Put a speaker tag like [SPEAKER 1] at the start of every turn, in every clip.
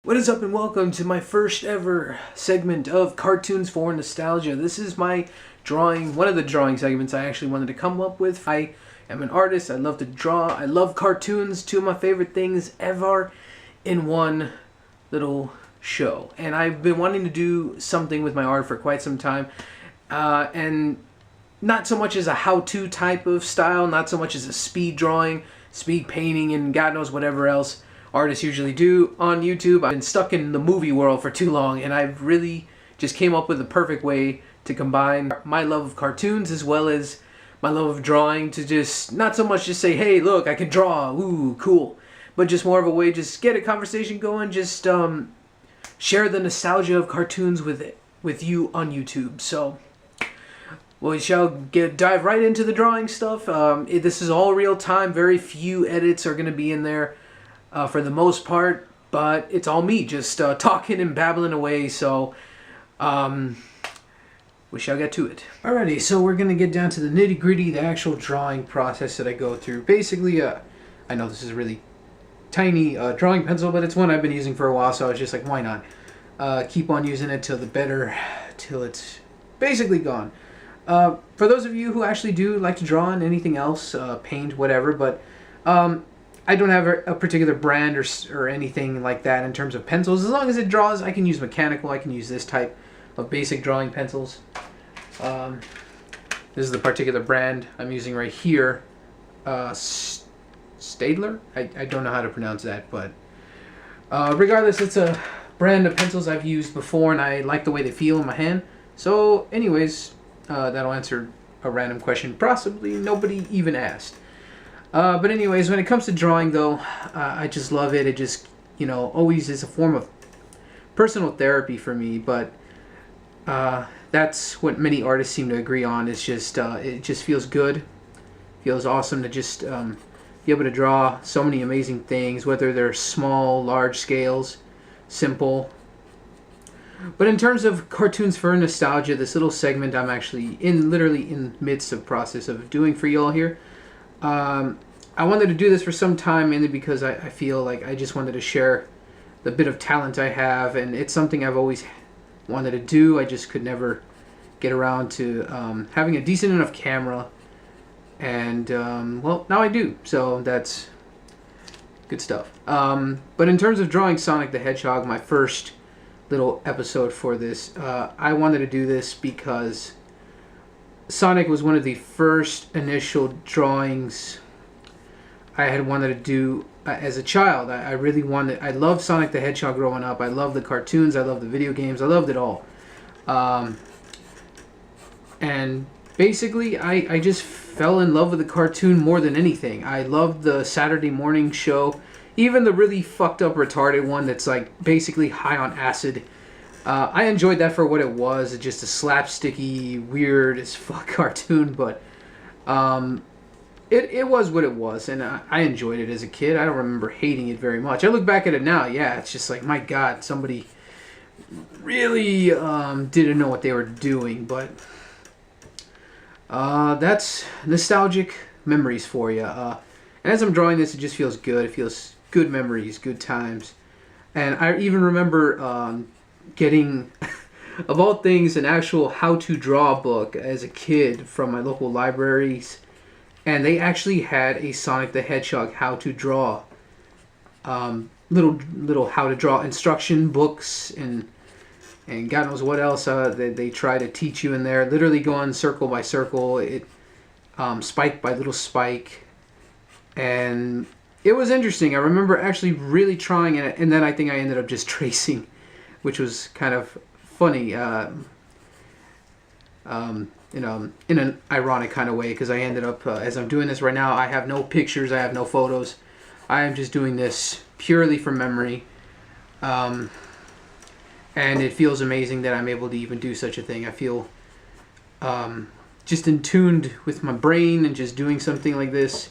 [SPEAKER 1] What is up and welcome to my first ever segment of Cartoons for Nostalgia. This is my one of the drawing segments I actually wanted to come up with. I am an artist, I love to draw, I love cartoons, two of my favorite things ever in one little show. And I've been wanting to do something with my art for quite some time. And not so much as a how-to type of style, not so much as a speed drawing, speed painting, and God knows whatever else artists usually do on YouTube. I've been stuck in the movie world for too long, and I've really just came up with the perfect way to combine my love of cartoons as well as my love of drawing to just not so much just say, hey, look, I can draw, ooh, cool, but just more of a way just get a conversation going, just share the nostalgia of cartoons with you on YouTube. So we shall dive right into the drawing stuff. This is all real time. Very few edits are going to be in there. For the most part, but it's all me just talking and babbling away, so we shall get to it. Alrighty, so we're going to get down to the nitty-gritty, the actual drawing process that I go through. Basically, I know this is a really tiny drawing pencil, but it's one I've been using for a while, so I was just like, why not? Keep on using it till it's basically gone. For those of you who actually do like to draw and anything else, paint, whatever, but I don't have a particular brand or anything like that in terms of pencils. As long as it draws, I can use mechanical. I can use this type of basic drawing pencils. This is the particular brand I'm using right here. Staedtler? I don't know how to pronounce that, but regardless, it's a brand of pencils I've used before, and I like the way they feel in my hand. So anyways, that'll answer a random question possibly nobody even asked. But anyways, when it comes to drawing, though, I just love it. It just, always is a form of personal therapy for me. But that's what many artists seem to agree on. It's just, it just feels good. Feels awesome to just be able to draw so many amazing things, whether they're small, large scales, simple. But in terms of Cartoons for Nostalgia, this little segment I'm actually literally in the midst of process of doing for y'all here. I wanted to do this for some time, mainly because I feel like I just wanted to share the bit of talent I have, and it's something I've always wanted to do. I just could never get around to having a decent enough camera, and well, now I do, so that's good stuff. But in terms of drawing Sonic the Hedgehog, my first little episode for this, I wanted to do this because Sonic was one of the first initial drawings I had wanted to do as a child. I loved Sonic the Hedgehog growing up. I loved the cartoons. I loved the video games. I loved it all. And basically, I just fell in love with the cartoon more than anything. I loved the Saturday morning show, even the really fucked up retarded one that's like basically high on acid. I enjoyed that for what it was. It's just a slapsticky, weird as fuck cartoon, but it was what it was, and I enjoyed it as a kid. I don't remember hating it very much. I look back at it now, yeah, it's just like, my God, somebody really didn't know what they were doing, but that's nostalgic memories for you. And as I'm drawing this, it just feels good. It feels good memories, good times. And I even remember getting, of all things, an actual how-to draw book as a kid from my local libraries, and they actually had a Sonic the Hedgehog how-to draw, little how-to draw instruction books, and God knows what else they try to teach you in there. Literally going circle by circle, spike by little spike, and it was interesting. I remember actually really trying it, and then I think I ended up just tracing, which was kind of funny, in an ironic kind of way, because I ended up, as I'm doing this right now, I have no pictures, I have no photos. I am just doing this purely from memory, and it feels amazing that I'm able to even do such a thing. I feel just in tuned with my brain, and just doing something like this,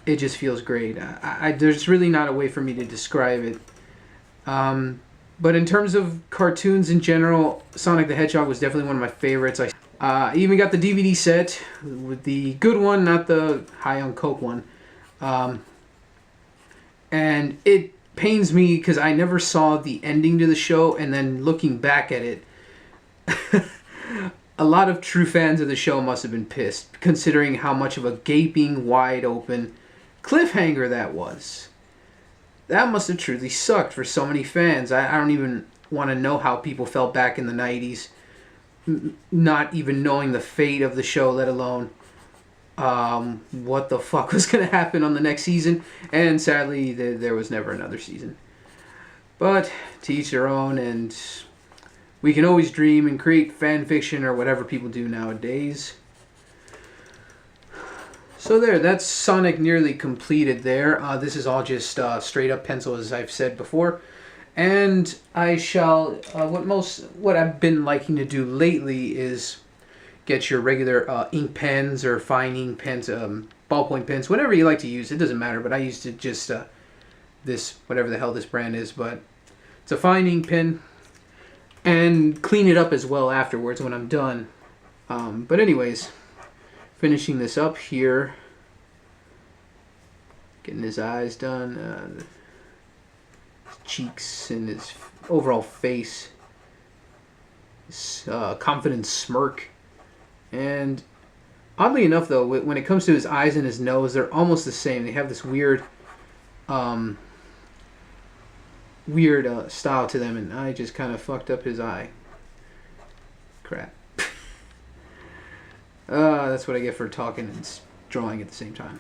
[SPEAKER 1] it just feels great. There's really not a way for me to describe it. But in terms of cartoons in general, Sonic the Hedgehog was definitely one of my favorites. I even got the DVD set, with the good one, not the high on coke one. And it pains me because I never saw the ending to the show, and then looking back at it, a lot of true fans of the show must have been pissed, considering how much of a gaping, wide open cliffhanger that was. That must have truly sucked for so many fans. I don't even want to know how people felt back in the 90s, not even knowing the fate of the show, let alone what the fuck was going to happen on the next season. And sadly, there was never another season. But to each their own, and we can always dream and create fan fiction or whatever people do nowadays. So there, that's Sonic nearly completed there. This is all just straight up pencil, as I've said before. And I shall, what I've been liking to do lately is get your regular ink pens or fine ink pens, ballpoint pens, whatever you like to use. It doesn't matter, but I used to just this, whatever the hell this brand is, but it's a fine ink pen, and clean it up as well afterwards when I'm done. But anyways, finishing this up here, getting his eyes done, his cheeks and his overall face, his confident smirk. And oddly enough, though, when it comes to his eyes and his nose, they're almost the same. They have this weird style to them, and I just kind of fucked up his eye. Crap. That's what I get for talking and drawing at the same time.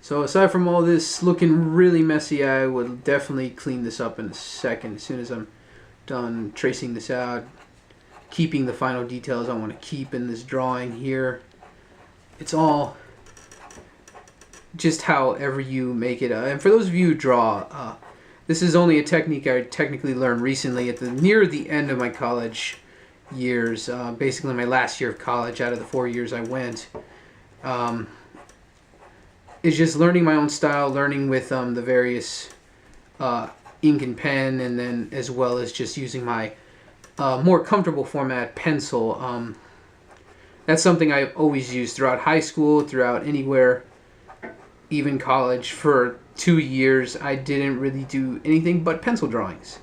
[SPEAKER 1] So aside from all this looking really messy, I will definitely clean this up in a second as soon as I'm done tracing this out, keeping the final details I want to keep in this drawing here. It's all just however you make it. And for those of you who draw, this is only a technique I technically learned recently at near the end of my college years, basically my last year of college out of the 4 years I went. It's just learning my own style, learning with the various ink and pen, and then as well as just using my more comfortable format pencil. That's something I've always used throughout high school, throughout anywhere, even college. For 2 years I didn't really do anything but pencil drawings.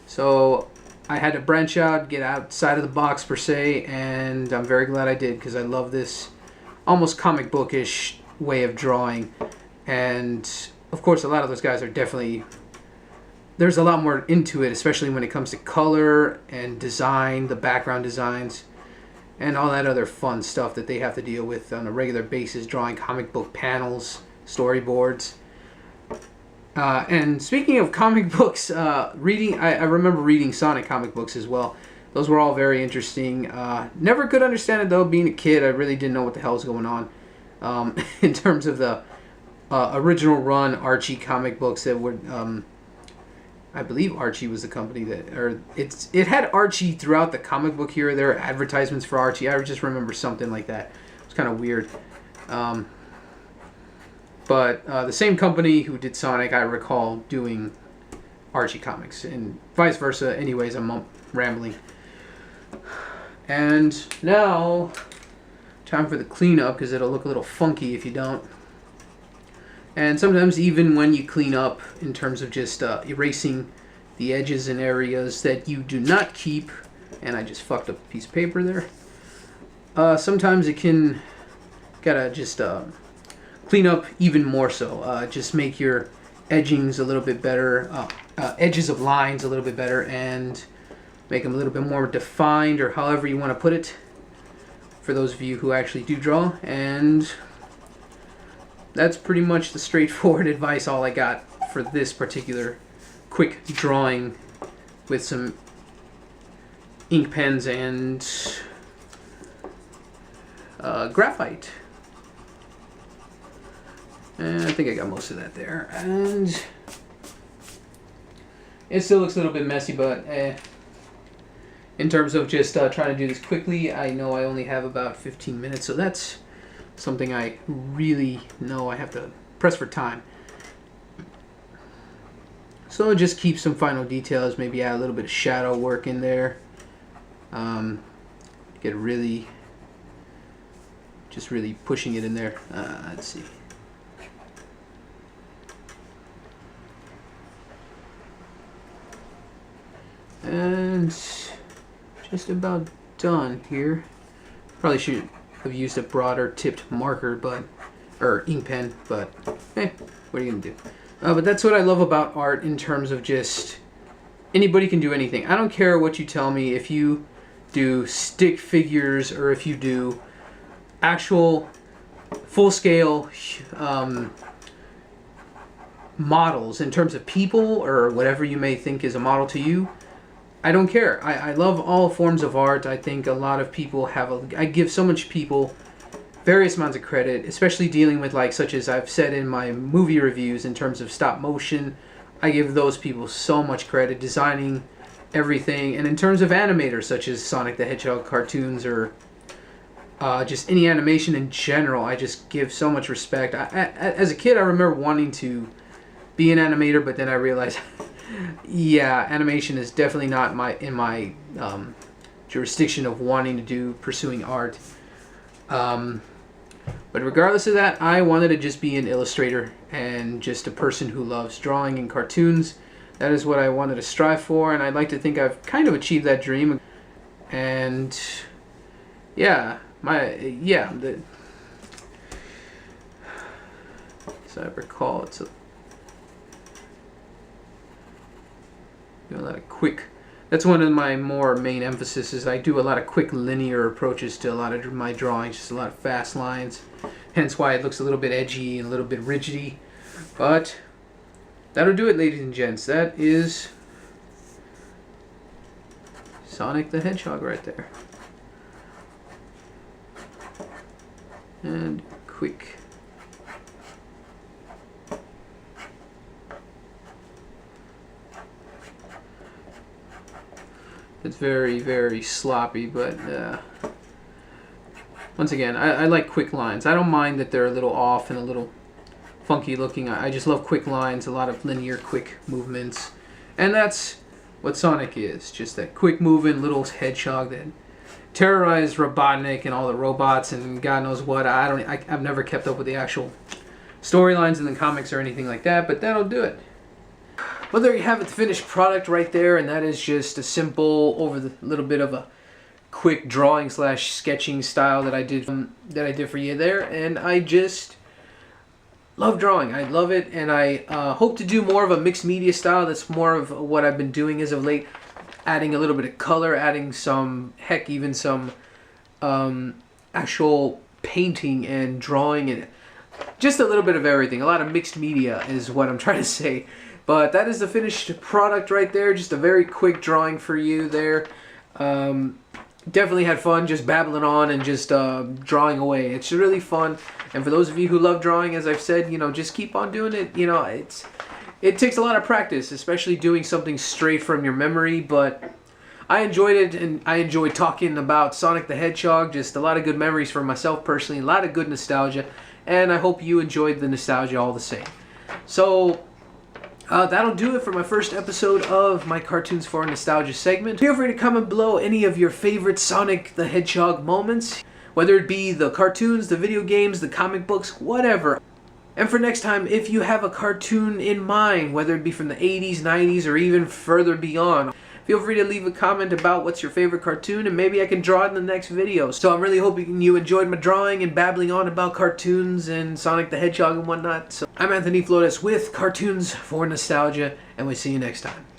[SPEAKER 1] So I had to branch out, get outside of the box per se, and I'm very glad I did, because I love this almost comic bookish way of drawing. And of course a lot of those guys are definitely, there's a lot more into it, especially when it comes to color and design, the background designs, and all that other fun stuff that they have to deal with on a regular basis, drawing comic book panels, storyboards. And speaking of comic books, reading, I remember reading Sonic comic books as well. Those were all very interesting. Never could understand it though. Being a kid, I really didn't know what the hell was going on. In terms of the original run Archie comic books that were, I believe Archie was the company that, or it had Archie throughout the comic book here. There were advertisements for Archie. I just remember something like that. It was kind of weird. But the same company who did Sonic, I recall doing Archie comics, and vice versa. Anyways, I'm rambling. And now, time for the cleanup, because it'll look a little funky if you don't. And sometimes even when you clean up, in terms of just erasing the edges and areas that you do not keep, and I just fucked up a piece of paper there, sometimes it can gotta just clean up even more so. Just make your edgings a little bit better, edges of lines a little bit better, and make them a little bit more defined, or however you want to put it, for those of you who actually do draw. And that's pretty much the straightforward advice, all I got for this particular quick drawing with some ink pens and graphite. And I think I got most of that there. And it still looks a little bit messy, but in terms of just trying to do this quickly, I know I only have about 15 minutes, so that's something I really know I have to press for time. So just keep some final details, maybe add a little bit of shadow work in there. Get really just really pushing it in there. Let's see. And just about done here. Probably should have used a broader tipped marker, or ink pen, but hey, what are you gonna do? But that's what I love about art in terms of just anybody can do anything. I don't care what you tell me, if you do stick figures or if you do actual full-scale models in terms of people or whatever you may think is a model to you. I don't care. I love all forms of art. I think a lot of people I give so much people various amounts of credit, especially dealing with such as I've said in my movie reviews in terms of stop motion. I give those people so much credit, designing everything. And in terms of animators such as Sonic the Hedgehog cartoons or just any animation in general, I just give so much respect. As a kid, I remember wanting to be an animator, but then I realized yeah, animation is definitely not in my jurisdiction of pursuing art. But regardless of that, I wanted to just be an illustrator and just a person who loves drawing and cartoons. That is what I wanted to strive for, and I'd like to think I've kind of achieved that dream. And yeah, so I recall it's a lot of quick. That's one of my more main emphasis is I do a lot of quick linear approaches to a lot of my drawings, just a lot of fast lines. Hence why it looks a little bit edgy and a little bit rigidy. But that'll do it, ladies and gents. That is Sonic the Hedgehog right there. And quick. It's very, very sloppy, but once again, I like quick lines. I don't mind that they're a little off and a little funky looking. I just love quick lines, a lot of linear, quick movements. And that's what Sonic is, just that quick moving little hedgehog that terrorized Robotnik and all the robots and God knows what. I've never kept up with the actual storylines in the comics or anything like that, but that'll do it. Well, there you have it, the finished product right there, and that is just a simple, little bit of a quick drawing / sketching style that I did for you there, and I just love drawing. I love it, and I hope to do more of a mixed media style. That's more of what I've been doing as of late, adding a little bit of color, adding even some actual painting and drawing, and just a little bit of everything. A lot of mixed media is what I'm trying to say. But that is the finished product right there. Just a very quick drawing for you there. Definitely had fun just babbling on and just drawing away. It's really fun. And for those of you who love drawing, as I've said, just keep on doing it. It takes a lot of practice, especially doing something straight from your memory. But I enjoyed it, and I enjoyed talking about Sonic the Hedgehog. Just a lot of good memories for myself personally. A lot of good nostalgia. And I hope you enjoyed the nostalgia all the same. So that'll do it for my first episode of my Cartoons for Nostalgia segment. Feel free to comment below any of your favorite Sonic the Hedgehog moments, whether it be the cartoons, the video games, the comic books, whatever. And for next time, if you have a cartoon in mind, whether it be from the 80s, 90s, or even further beyond, feel free to leave a comment about what's your favorite cartoon, and maybe I can draw it in the next video. So I'm really hoping you enjoyed my drawing and babbling on about cartoons and Sonic the Hedgehog and whatnot. So I'm Anthony Flores with Cartoons for Nostalgia, and we'll see you next time.